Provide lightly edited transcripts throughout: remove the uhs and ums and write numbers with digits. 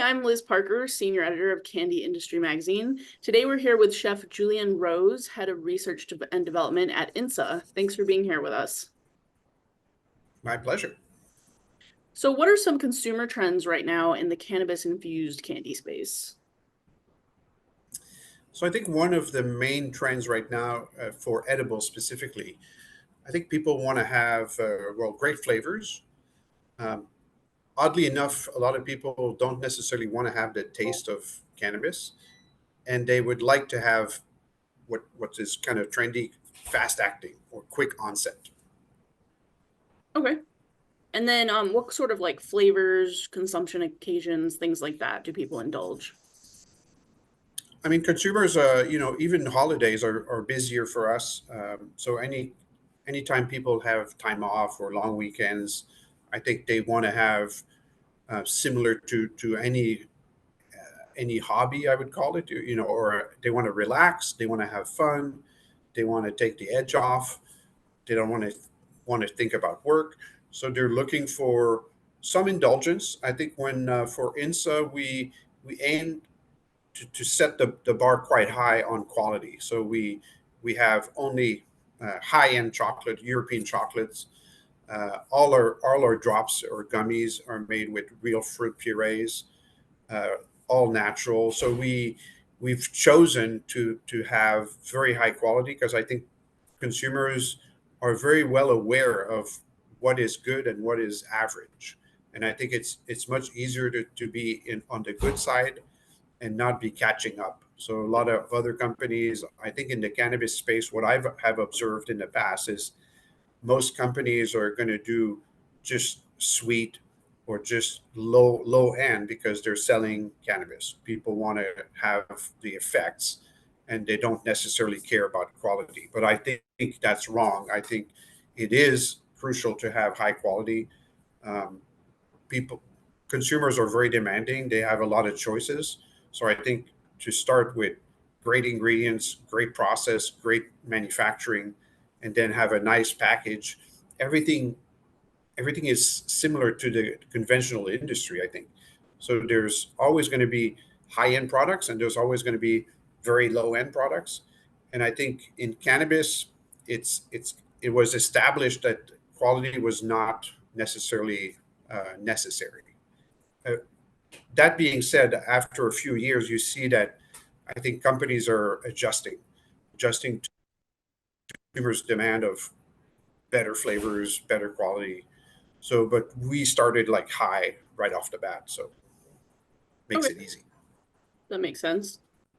I'm Liz Parker, Senior Editor of Candy Industry Magazine. Today we're here with Chef Julian Rose, Head of Research and Development at Insa. Thanks for being here with us. My pleasure. So what are some consumer trends right now in the cannabis-infused candy space? So I think one of the main trends right now for edibles specifically, I think people want to have, great flavors. Um, Oddly enough, a lot of people don't necessarily want to have the taste of cannabis, and they would like to have what is kind of trendy, fast acting or quick onset. Okay. And then what sort of like flavors, consumption occasions, things like that do people indulge? I mean, consumers, even holidays are busier for us. So anytime people have time off or long weekends, I think they want to have similar to any hobby, I would call it. Or they want to relax, they want to have fun, they want to take the edge off, they don't want to think about work, so they're looking for some indulgence. I think when for Insa we aim to set the bar quite high on quality. So we have only high end chocolate, European chocolates. All our drops or gummies are made with real fruit purees, uh, all natural. So we've chosen to have very high quality because I think consumers are very well aware of what is good and what is average. And I think it's much easier to be on the good side and not be catching up. So a lot of other companies, I think in the cannabis space, what have observed in the past is most companies are going to do just sweet or just low end because they're selling cannabis. People want to have the effects and they don't necessarily care about quality. But I think that's wrong. I think it is crucial to have high quality. Um, People Consumers are very demanding. They have a lot of choices. So I think to start with great ingredients, great process, great manufacturing, and then have a nice package, everything everything is similar to the conventional industry, I think. So there's always going to be high end products and there's always going to be very low end products. And I think in cannabis, it was established that quality was not necessarily necessary. Uh, that being said, after a few years, you see that I think companies are adjusting to consumers' demand of better flavors, better quality. So, but we started like high right off the bat, so makes Okay, it easy. that makes sense.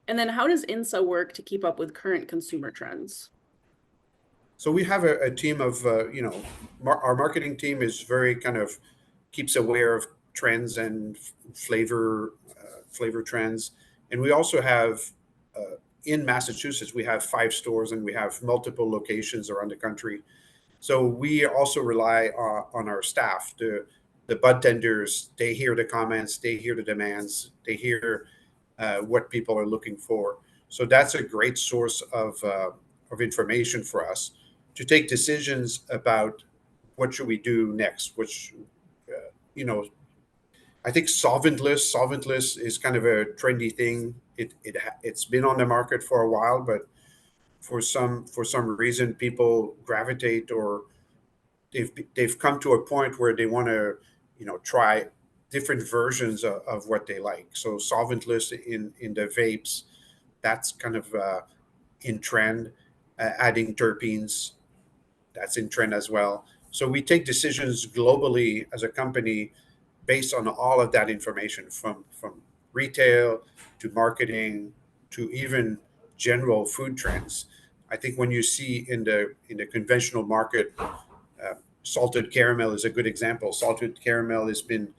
And then how does INSA work to keep up with current consumer trends? So we have a team of, our marketing team is very kind of keeps aware of trends and flavor trends. And we also have in Massachusetts, we have 5 stores and we have multiple locations around the country. So we also rely on our staff. The bud tenders, they hear the comments, they hear the demands, they hear what people are looking for. So that's a great source of information for us to take decisions about what should we do next. Which, you know, I think solventless is kind of a trendy thing. It's been on the market for a while, but for some reason people gravitate or they've come to a point where they want to try different versions of what they like. So solventless in the vapes, that's kind of in trend. Adding terpenes, that's in trend as well. So we take decisions globally as a company based on all of that information, from retail to marketing to even general food trends. I think when you see in the conventional market, salted caramel is a good example. Salted caramel has been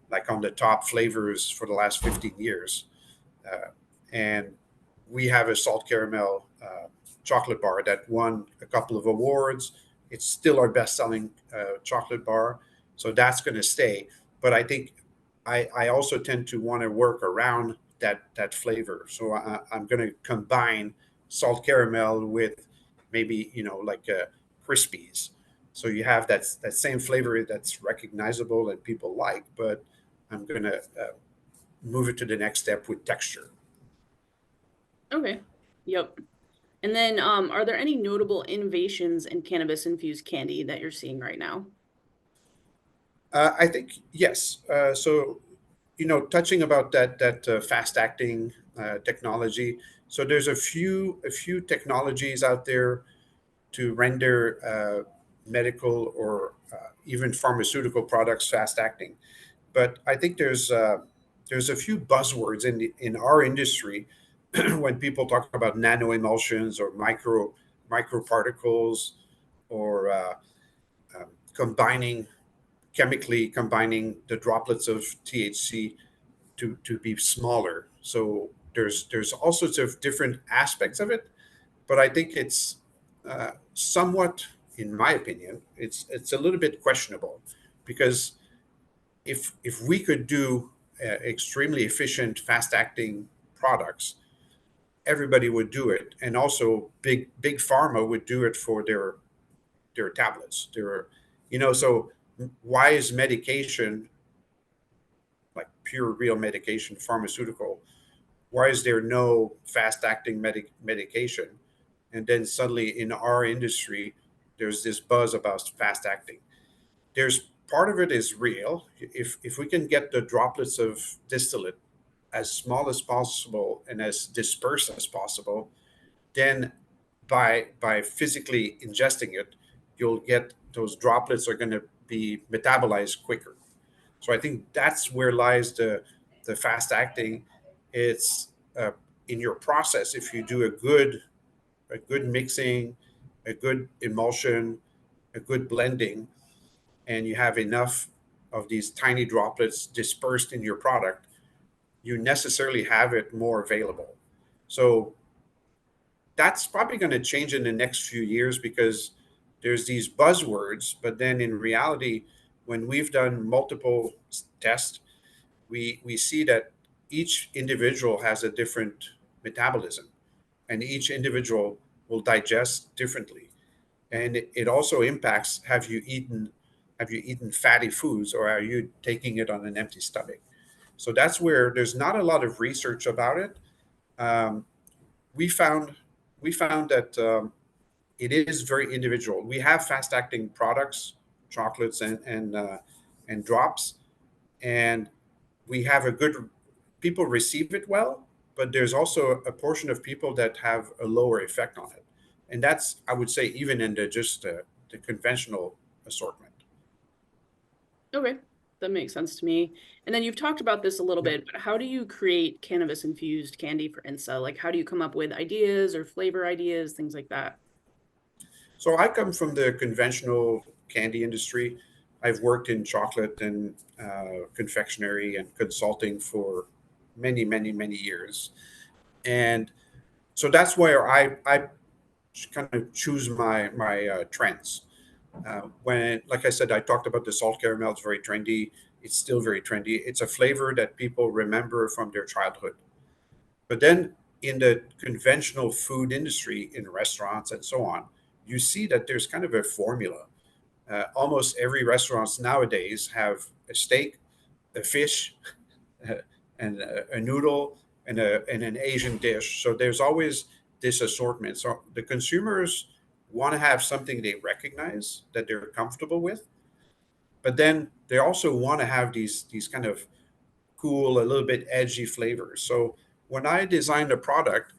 like on the top flavors for the last 15 years. And we have a salt caramel chocolate bar that won a couple of awards. It's still our best selling chocolate bar. So that's going to stay. But I think I also tend to want to work around that flavor. So I'm going to combine salt caramel with maybe, like Crispies. So you have that same flavor that's recognizable and people like, but I'm going to move it to the next step with texture. Okay. Yep. And then, are there any notable innovations in cannabis infused candy that you're seeing right now? I think yes. So touching about that fast acting technology. So there's a few technologies out there to render medical or even pharmaceutical products fast acting. But I think there's a few buzzwords in our industry when people talk about nano emulsions or microparticles or combining chemically combining the droplets of THC to be smaller. So there's all sorts of different aspects of it, but I think it's somewhat, in my opinion, it's a little bit questionable because if we could do extremely efficient, fast acting products, everybody would do it, and also big pharma would do it for their tablets. So why is medication like pure real medication, pharmaceutical? Why is there no fast acting medication? And then suddenly in our industry, there's this buzz about fast acting. There's part of it is real. If we can get the droplets of distillate as small as possible and as dispersed as possible, then by physically ingesting it, you'll get those droplets are going to be metabolized quicker. So I think that's where lies the fast acting. It's in your process. If you do a good mixing, a good emulsion, a good blending, and you have enough of these tiny droplets dispersed in your product, you necessarily have it more available. So that's probably going to change in the next few years because there's these buzzwords, but then in reality, when we've done multiple tests, we see that each individual has a different metabolism and each individual will digest differently, and it also impacts have you eaten fatty foods or are you taking it on an empty stomach. So that's where there's not a lot of research about it. um, we found we found that it is very individual. We have fast acting products, chocolates and drops, and we have a good people receive it well, but there's also a portion of people that have a lower effect on it, and that's, I would say, even in the conventional assortment. Okay, that makes sense to me. And then you've talked about this a little Yeah. bit, but how do you create cannabis infused candy for Insa? Like, how do you come up with ideas or flavor ideas, things like that? So I come from the conventional candy industry. I've worked in chocolate and confectionery and consulting for many, many, many years, and so that's where I kind of choose my trends. When, like I said, I talked about the salt caramel. It's very trendy. It's still very trendy. It's a flavor that people remember from their childhood. But then in the conventional food industry, in restaurants and so on, you see that there's kind of a formula. Almost every restaurants nowadays have a steak, a fish, and a noodle, and an Asian dish. So there's always this assortment. So the consumers want to have something they recognize that they're comfortable with, but then they also want to have these kind of cool, a little bit edgy flavors. So when I design a product,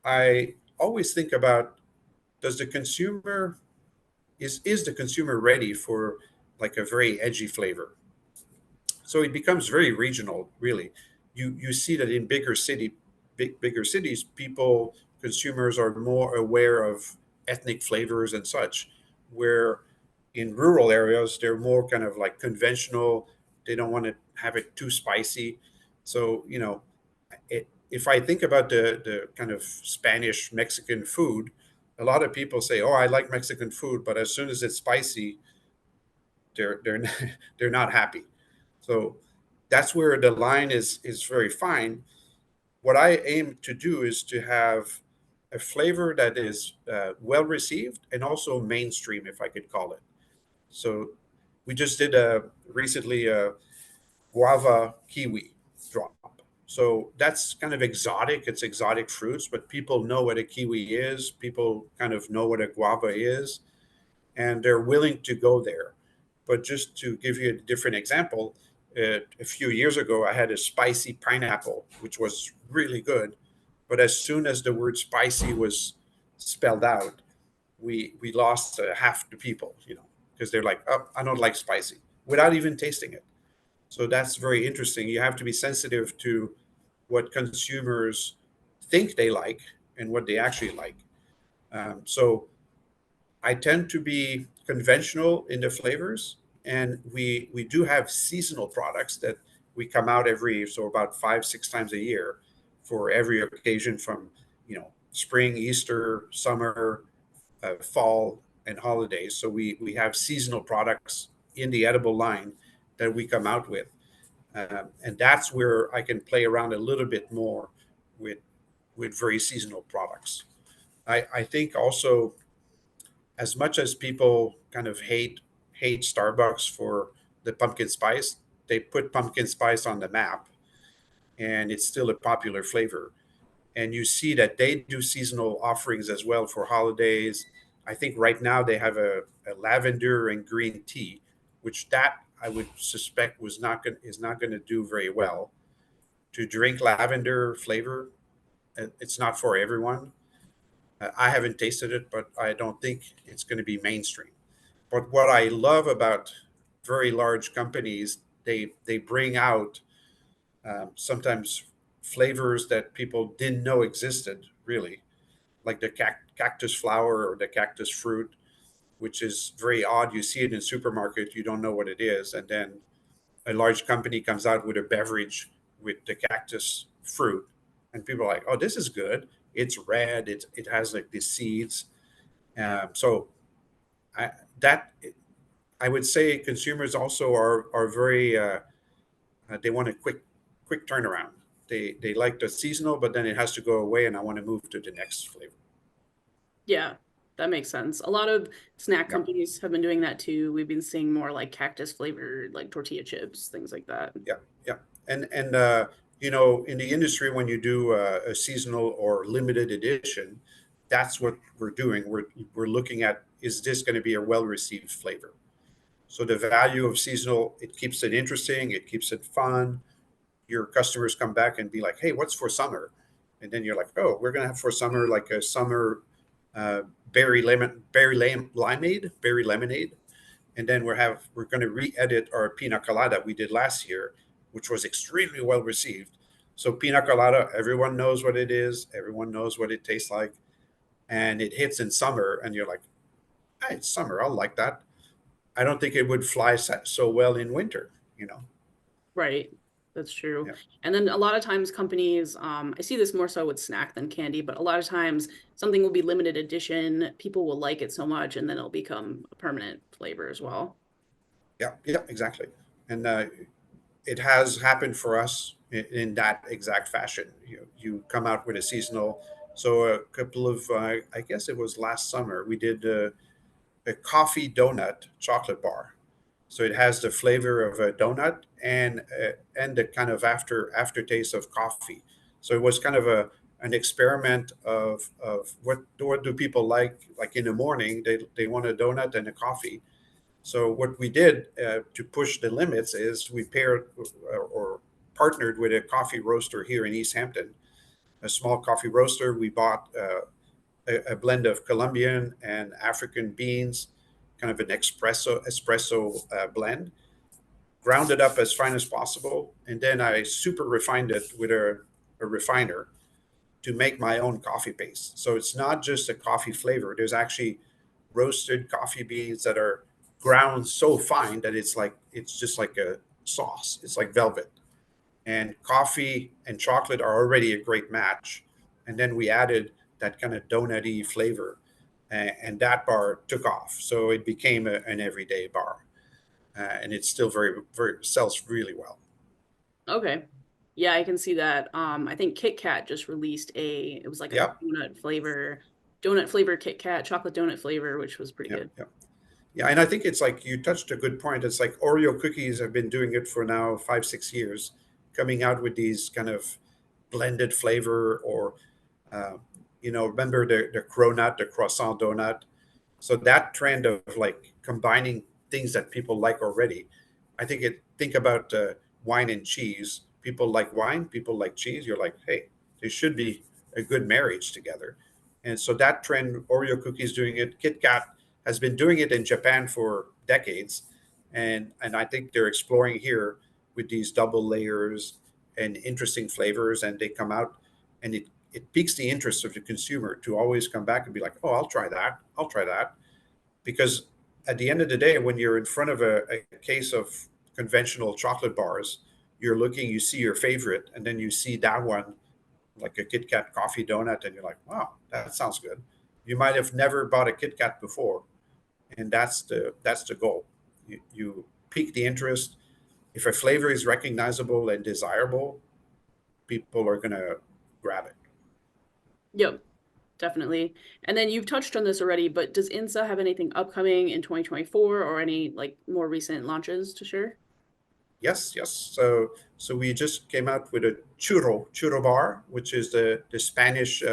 I always think about, does the consumer is the consumer ready for like a very edgy flavor? So it becomes very regional, really. You see that in bigger cities, people, consumers are more aware of ethnic flavors and such, where in rural areas they're more kind of like conventional. They don't want to have it too spicy. So if I think about the kind of Spanish Mexican food, a lot of people say, "Oh, I like Mexican food," but as soon as it's spicy, they're they're not happy. So that's where the line is very fine. What I aim to do is to have a flavor that is well received and also mainstream, if I could call it. So we just did recently a guava kiwi. drop. So that's kind of exotic. It's exotic fruits, but people know what a kiwi is. People kind of know what a guava is, and they're willing to go there. But just to give you a different example, a few years ago, I had a spicy pineapple, which was really good. But as soon as the word spicy was spelled out, we lost half the people, because they're like, oh, I don't like spicy, without even tasting it. So that's very interesting. You have to be sensitive to what consumers think they like and what they actually like. So I tend to be conventional in the flavors, and we do have seasonal products that we come out every so about 5 6 times a year for every occasion from spring, Easter, summer, fall, and holidays. So we have seasonal products in the edible line that we come out with, and that's where I can play around a little bit more with very seasonal products. I think also, as much as people kind of hate Starbucks for the pumpkin spice, they put pumpkin spice on the map, and it's still a popular flavor. And you see that they do seasonal offerings as well for holidays. I think right now they have a lavender and green tea, which that I would suspect is not going to do very well. To drink lavender flavor, it's not for everyone. I haven't tasted it, but I don't think it's going to be mainstream. But what I love about very large companies, they bring out sometimes flavors that people didn't know existed, really, like the cactus flower or the cactus fruit, which is very odd. You see it in supermarket, you don't know what it is, and then a large company comes out with a beverage with the cactus fruit, and people are like, "Oh, this is good. It's red. It has like these seeds." So I, that I would say consumers also are very they want a quick turnaround. They like the seasonal, but then it has to go away, and I want to move to the next flavor. Yeah, that makes sense. A lot of snack Yeah, companies have been doing that too. We've been seeing more like cactus flavored, like tortilla chips, things like that. yeah, yeah. And in the industry, when you do a seasonal or limited edition, that's what we're doing. We're looking at, is this going to be a well received flavor? So the value of seasonal, it keeps it interesting, it keeps it fun. Your customers come back and be like, "Hey, what's for summer?" And then you're like, "Oh, we're gonna have for summer like a summer uh, berry lemonade." And then we're going to re-edit our pina colada we did last year, which was extremely well received. So pina colada, everyone knows what it is, everyone knows what it tastes like, and it hits in summer, and you're like, "Hey, it's summer, I'll like that." I don't think it would fly so well in winter, you know. Right. That's true. Yeah. And then a lot of times companies, I see this more so with snack than candy, but a lot of times something will be limited edition. People will like it so much, and then it'll become a permanent flavor as well. Yeah, yeah, exactly. And it has happened for us in that exact fashion. You come out with a seasonal. So a couple of, I guess it was last summer, we did a coffee donut chocolate bar. So it has the flavor of a donut and the kind of aftertaste of coffee. So it was kind of an experiment of what do people like in the morning they want a donut and a coffee. So what we did to push the limits is we paired or partnered with a coffee roaster here in East Hampton, a small coffee roaster. We bought a blend of Colombian and African beans, kind of an espresso blend, ground it up as fine as possible, and then I super refined it with a refiner to make my own coffee paste. So it's not just a coffee flavor. There's actually roasted coffee beans that are ground so fine that it's just like a sauce. It's like velvet. And coffee and chocolate are already a great match. And then we added that kind of donutty flavor, and that bar took off. So it became an everyday bar, and it's still very sells really well. Okay. Yeah, I can see that. I think Kit Kat just released it was like a Yep, donut flavor Kit Kat, chocolate donut flavor, which was pretty yep, good. yep. Yeah, and I think it's like you touched a good point. It's like Oreo cookies have been doing it for now 5 6 years, coming out with these kind of blended flavor, or uh, remember the cronut, the croissant donut. So that trend of like combining things that people like already, think about wine and cheese. People like wine, people like cheese. You're like, hey, they should be a good marriage together. And so that trend, Oreo cookies doing it, Kit Kat has been doing it in Japan for decades, and I think they're exploring here with these double layers and interesting flavors, and they come out, and it piques the interest of the consumer to always come back and be like, oh, I'll try that, because at the end of the day, when you're in front of a case of conventional chocolate bars, you see your favorite, and then you see that one, like a Kit Kat coffee donut, and you're like, wow, that sounds good. You might have never bought a Kit Kat before, and that's the goal. You pique the interest. If a flavor is recognizable and desirable, people are gonna grab it. Yep, definitely. And then you've touched on this already, but does Insa have anything upcoming in 2024 or any like more recent launches to share? Yes, yes. So we just came out with a churro bar, which is the Spanish.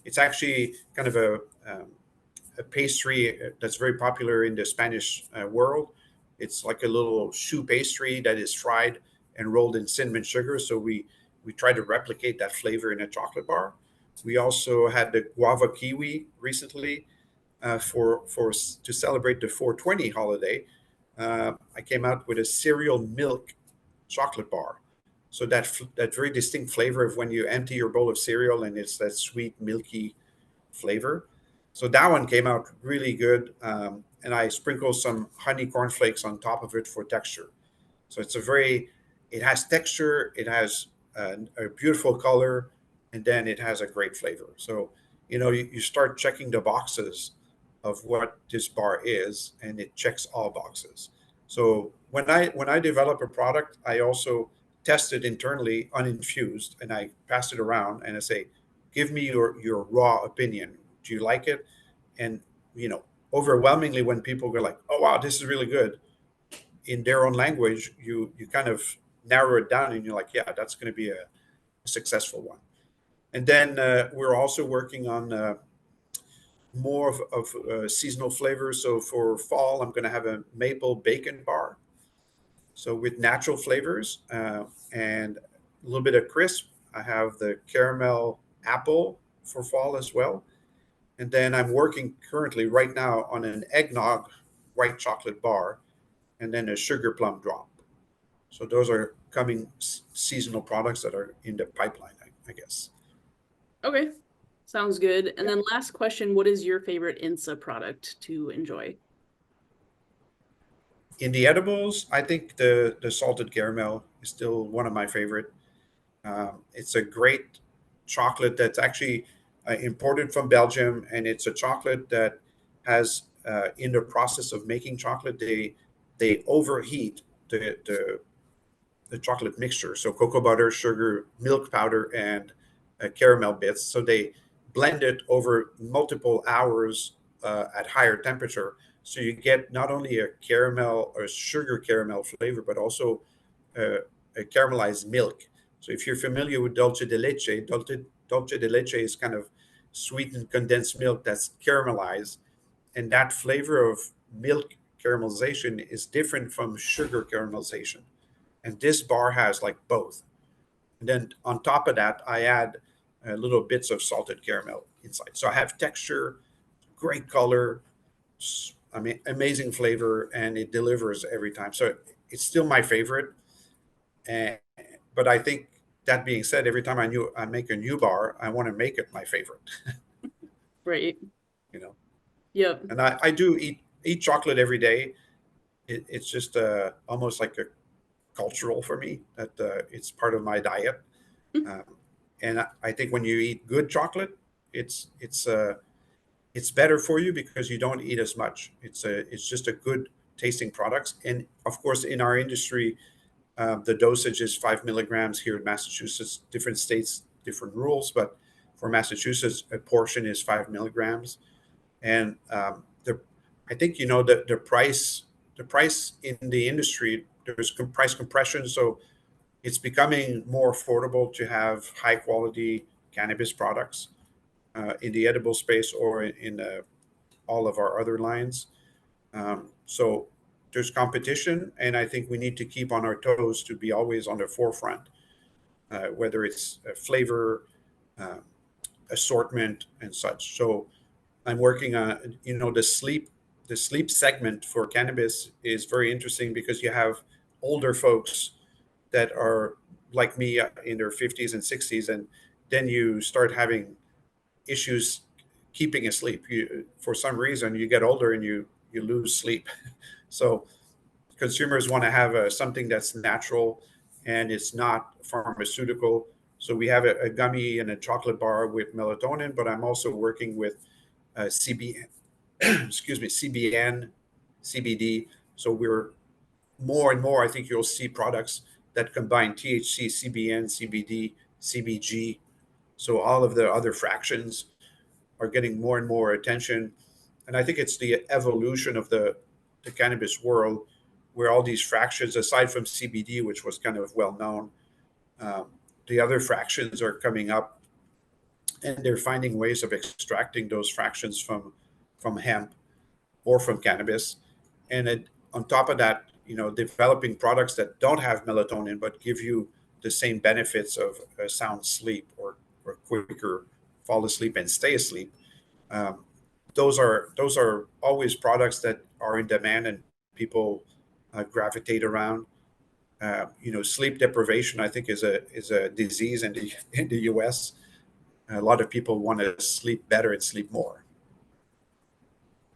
It's actually kind of a pastry that's very popular in the Spanish world. It's like a little choux pastry that is fried and rolled in cinnamon sugar. So we try to replicate that flavor in a chocolate bar. We also had the guava kiwi recently, to celebrate the 420 holiday. I came out with a cereal milk chocolate bar. So that very distinct flavor of when you empty your bowl of cereal, and it's that sweet milky flavor. So that one came out really good, and I sprinkled some honey cornflakes on top of it for texture. So it has texture, it has a beautiful color, and then it has a great flavor. So, you start checking the boxes of what this bar is, and it checks all boxes. So when I develop a product, I also test it internally uninfused, and I pass it around, and I say, give me your raw opinion. Do you like it? And you know, overwhelmingly, when people go like, oh wow, this is really good, in their own language, you kind of narrow it down, and you're like, yeah, that's going to be a successful one. And then we're also working on more of seasonal flavors. So for fall, I'm going to have a maple bacon bar. So with natural flavors and a little bit of crisp. I have the caramel apple for fall as well. And then I'm working currently right now on an eggnog white chocolate bar, and then a sugar plum drop. So those are coming seasonal products that are in the pipeline, I guess. Okay, sounds good. And Yeah. then last question, what is your favorite Insa product to enjoy? In the edibles, I think the salted caramel is still one of my favorite. It's a great chocolate that's actually imported from Belgium, and it's a chocolate that has, in the process of making chocolate, they overheat the chocolate mixture. So cocoa butter, sugar, milk powder, and caramel bits. So they blend it over multiple hours at higher temperature. So you get not only a caramel or sugar caramel flavor, but also a caramelized milk. So if you're familiar with dulce de leche is kind of sweetened condensed milk that's caramelized, and that flavor of milk caramelization is different from sugar caramelization. And this bar has like both. And then on top of that, I add little bits of salted caramel inside. So I have texture, great color, I mean, amazing flavor, and it delivers every time. So it's still my favorite. And, but I think that being said, every time I make a new bar, I want to make it my favorite, Right. you know. Yep. And I do eat chocolate every day. It's just almost like a cultural for me that it's part of my diet. Um, and I think when you eat good chocolate, it's it's uh, it's better for you because you don't eat as much. It's just a good tasting products. And of course, in our industry, the dosage is 5 milligrams here in Massachusetts. Different states, different rules, but for Massachusetts, a portion is 5 milligrams. And I think the price in the industry, there's price compression. So it's becoming more affordable to have high quality cannabis products in the edible space or in all of our other lines. So there's competition, and I think we need to keep on our toes to be always on the forefront, whether it's flavor, uh, assortment, and such. So I'm working on, the sleep segment for cannabis is very interesting because you have older folks that are like me in their 50s and 60s, and then you start having issues keeping asleep. You, for some reason, you get older and you lose sleep. So consumers want to have something that's natural and it's not pharmaceutical. So we have a gummy and a chocolate bar with melatonin, but I'm also working with CBN, excuse me, CBN, CBD. So we're more and more. I think you'll see products that combine THC, CBN, CBD, CBG. So all of the other fractions are getting more and more attention. And I think it's the evolution of the cannabis world where all these fractions, aside from CBD, which was kind of well known, um, the other fractions are coming up, and they're finding ways of extracting those fractions from hemp or from cannabis. And on top of that, developing products that don't have melatonin but give you the same benefits of a sound sleep or quicker fall asleep and stay asleep. Um, those are always products that are in demand and people gravitate around. Sleep deprivation, I think, is a disease in the in the U.S. A lot of people want to sleep better and sleep more.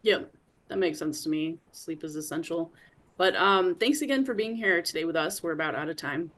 Yep, that makes sense to me. Sleep is essential. But thanks again for being here today with us. We're about out of time.